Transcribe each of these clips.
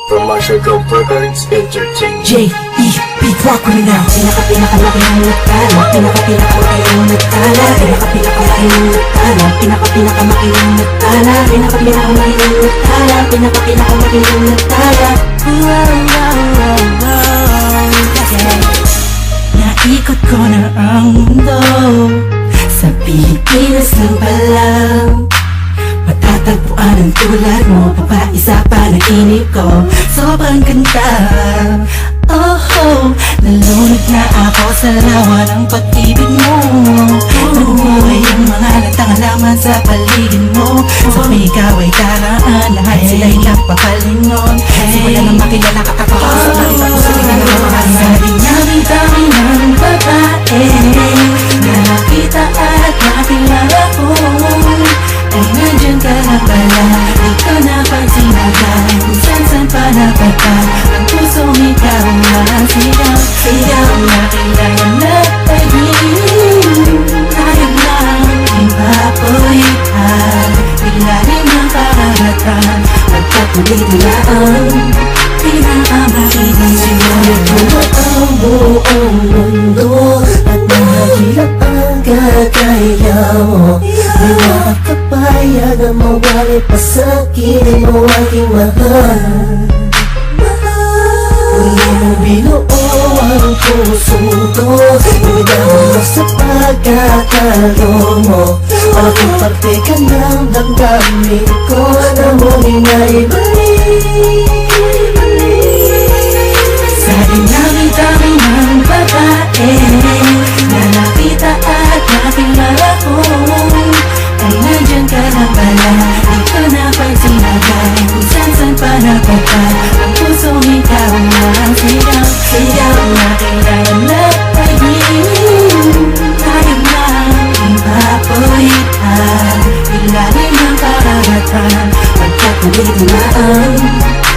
From Marshall Records Entertainment. J.E. Beat Rock with me now. Pinaka-pinaka-laki ng nagtala. Pinaka-pinaka-laki ng nagtala. Pinaka-pinaka-laki ng nagtala. Pinaka-pinaka-laki ng nagtala. Pinaka-pinaka-laki ng nagtala. Pinaka-pinaka-laki ng nagtala. Naikot ko na ang mundo. Sa Pilipinas lang pala matatagpuan ang tulad mo. Papaisa pa nainip ko. Sobrang ganda. Oh, nalunod na ako sa lawa ng pag-ibig mo. Nabubuhay ang mga latang halaman sa paligid mo. Sa ikaw ay daraan, lahat sila'y napapalingon. Simula nang makilala ka ako, sa nakita ko sa tingin na mamahal. Dami-dami ng babae na nakita at nakilala ko, ay nandyan ka na pala. Di ko napansin agad kung saan pa napunta. Ang pusong ikaw ang sigaw. Sigaw na kailangan na pag-ibig. Kaya lang ipapulitan. Ilalim ng karagatan. Pagkapulit na ang pinakamakinig. Sinulit ko ang buong mundo at mahirap ang kagaya mo. Di makakapayag ang mawali pa sa akin mo aking mahal. Huli mo binuo ang puso ko. Ibigay mo sa pagkakalo mo. Malaking parte ka ng damdamin ko na muli na ibalik. Sa dinami-dami ng babae na nakita at nakilala ko, ay nandyan ka na pala. Di ko napansin agad kung saan pa napunta. Ang pusong ikaw ang sigaw. Sigaw na kailangan na pag-ibig. Kaya lang ipapulitan. Ilalim ng karagatan. Pagkapulit na ang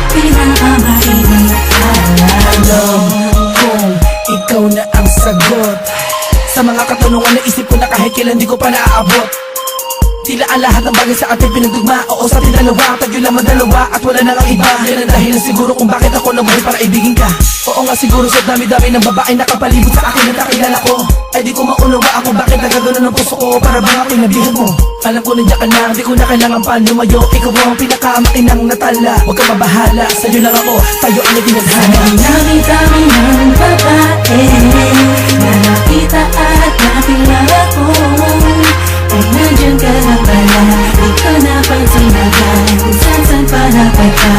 pinakamainit. Alam kong ikaw na ang sagot sa mga katanungan na isip ko na kahit kailan di ko pa naaabot. Tila ang lahat ng bagay sa ating pinagdugma. Oo, sa ating dalawa, tayo lang madalawa at wala nang ang iba. Yan ang dahilan siguro kung bakit ako nabuhay para ibigin ka. Oo nga siguro sa dami-dami ng babae nakapalibot sa akin na nakilala ko, ay di ko maunawa ako bakit nagagano ng puso ko. Para bang ako'y nabihan mo. Alam ko nandiyan ka na, di ko na kailangan pa lumayo. Ikaw ang pinakamakinang natala. Huwag ka mabahala, sa'yo lang ako, tayo ang itinadhana. Dami-dami ng babae na nakita at nakilala ko, ay nandyan ka na pala. Di ko napansin agad kung saan pa napunta.